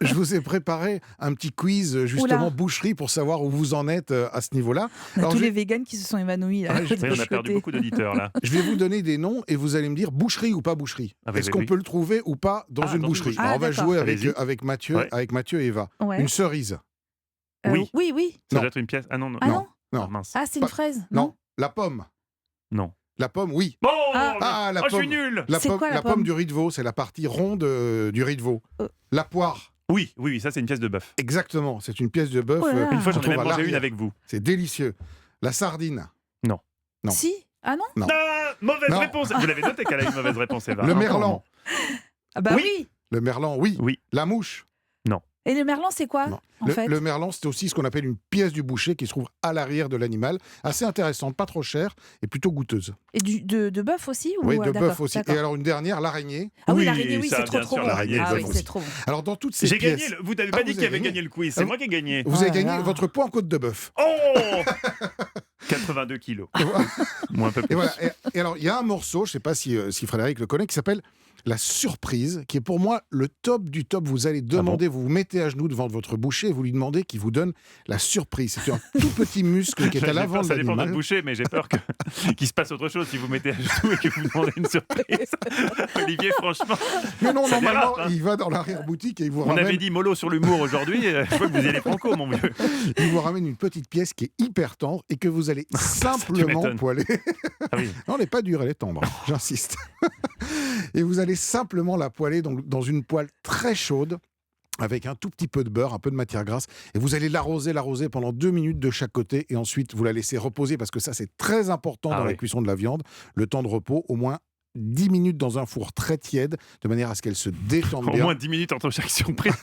Je vous ai préparé un petit quiz, justement, Oula. boucherie, pour savoir où vous en êtes à ce niveau-là. On a Alors, tous je les vais, végans qui se sont évanouis. Là, Ah, je- de Oui, on l'autre a perdu côté. beaucoup d'auditeurs là. je vais vous donner des noms et vous allez me dire boucherie ou pas boucherie. Ah, oui, Est-ce oui, qu'on oui. peut le trouver ou pas dans Ah, une dans une boucherie? boucherie. Alors, on va d'accord. jouer Allez-y. avec Mathieu, Ouais. avec Mathieu et Eva. Ouais. Une cerise. Oui. Oui, oui. Ça Non. doit être une pièce. Ah non, Ah non, Non. Ah, mince. Ah, c'est Pas- une fraise. Non. La pomme. Non. La pomme, oui. Bon Ah, la Oh, je pomme. suis nul. La C'est pomme, quoi, la pomme du riz de veau, c'est la partie ronde du riz de veau. Euh. La poire. Oui, oui, oui, ça c'est une pièce de bœuf. Exactement, c'est une pièce de bœuf. Oh là là. Une fois qu'on j'en ai trouve même à mangé une l'arrière. avec vous. C'est délicieux. La sardine. Non. Si. Ah non. Non. Ah, mauvaise Non. réponse. Vous l'avez noté qu'elle a une mauvaise réponse, Eva. Le Encore merlan. Ah bah Oui. oui. Le merlan, oui. Oui. La mouche. Et le merlan, c'est quoi Non. en Le, fait le merlan, c'est aussi ce qu'on appelle une pièce du boucher qui se trouve à l'arrière de l'animal. Assez intéressante, pas trop chère et plutôt goûteuse. Et de bœuf aussi ou... Oui, ah, de d'accord, bœuf aussi. d'accord. Et alors une dernière, l'araignée. Ah oui, Oui, l'araignée, oui, ça, c'est bien trop sûr, bon. l'araignée, Ah de oui, bœuf c'est aussi. trop bon. Alors dans toutes ces J'ai pièces, gagné. Vous n'avez Ah, pas dit vous qui avait avez gagné le quiz. Ah, C'est moi qui ai gagné. vous Oh avez là gagné là. votre point en côte de bœuf. Oh 82 kilos. Et voilà. Moi un peu plus. Et voilà. Et alors, il y a un morceau, je ne sais pas si Frédéric le connaît, qui s'appelle La Surprise, qui est pour moi le top du top. Vous allez demander, vous vous mettez à genoux devant votre boucher et vous lui demandez qu'il vous donne la surprise. C'est un tout petit muscle qui est à J'ai l'avant peur, de ça dépend de l'animal. votre boucher, mais j'ai peur qu'il se passe autre chose si vous mettez à genoux et que vous demandez une surprise. Olivier, franchement, Mais non, ça normalement, dérape, hein. il va dans l'arrière-boutique et il vous on ramène, avait dit mollo sur l'humour aujourd'hui. Je vois que vous y allez franco, mon vieux. une petite pièce qui est hyper tendre et que vous allez simplement m'étonnes. poêler. Ah oui. Non, elle n'est pas dure, elle est tendre, j'insiste. Et vous allez simplement la poêler donc, dans une poêle très chaude, avec un tout petit peu de beurre, un peu de matière grasse, et vous allez l'arroser pendant 2 minutes de chaque côté, et ensuite vous la laissez reposer, parce que ça c'est très important dans la oui. cuisson de la viande, le temps de repos, au moins 10 minutes dans un four très tiède, de manière à ce qu'elle se détende Au bien. moins 10 minutes entre chaque surprise.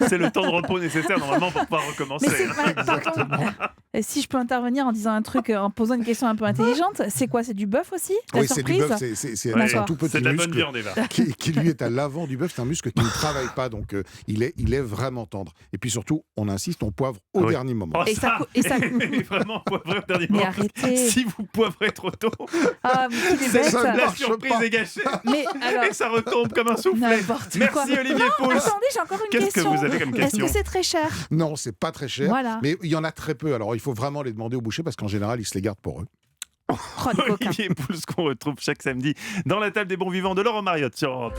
C'est le temps de repos nécessaire normalement pour pouvoir recommencer. Mais c'est pardon. Et si je peux intervenir en disant un truc, en posant une question un peu intelligente, c'est quoi? C'est du bœuf aussi? La Oui, c'est du surprise bœuf, c'est Ouais, un D'accord. tout petit C'est de la bonne muscle viande, Eva. qui lui est à l'avant du bœuf, c'est un muscle qui ne travaille pas, donc il est vraiment tendre. Et puis surtout, on insiste, on poivre au Ah oui. dernier moment. Oh, Et ça cou- et ça- vraiment poivré au dernier Mais moment. arrêtez. Si vous poivrez trop tôt, Ah, mais qu'il est c'est bête. ça, la marche surprise pas. est gâchée. Mais alors, Et ça retombe comme un soufflet. n'importe Merci quoi. Olivier Pouls. Attendez, j'ai encore une Qu'est-ce que question. vous avez comme Est-ce question que c'est très cher? Non, c'est pas très cher, Voilà. mais il y en a très peu. Alors il faut vraiment les demander au boucher parce qu'en général, ils se les gardent pour eux. Oh, les coquins. Olivier Pouls qu'on retrouve chaque samedi dans la table des bons vivants de Laurent Mariotte sur Europe.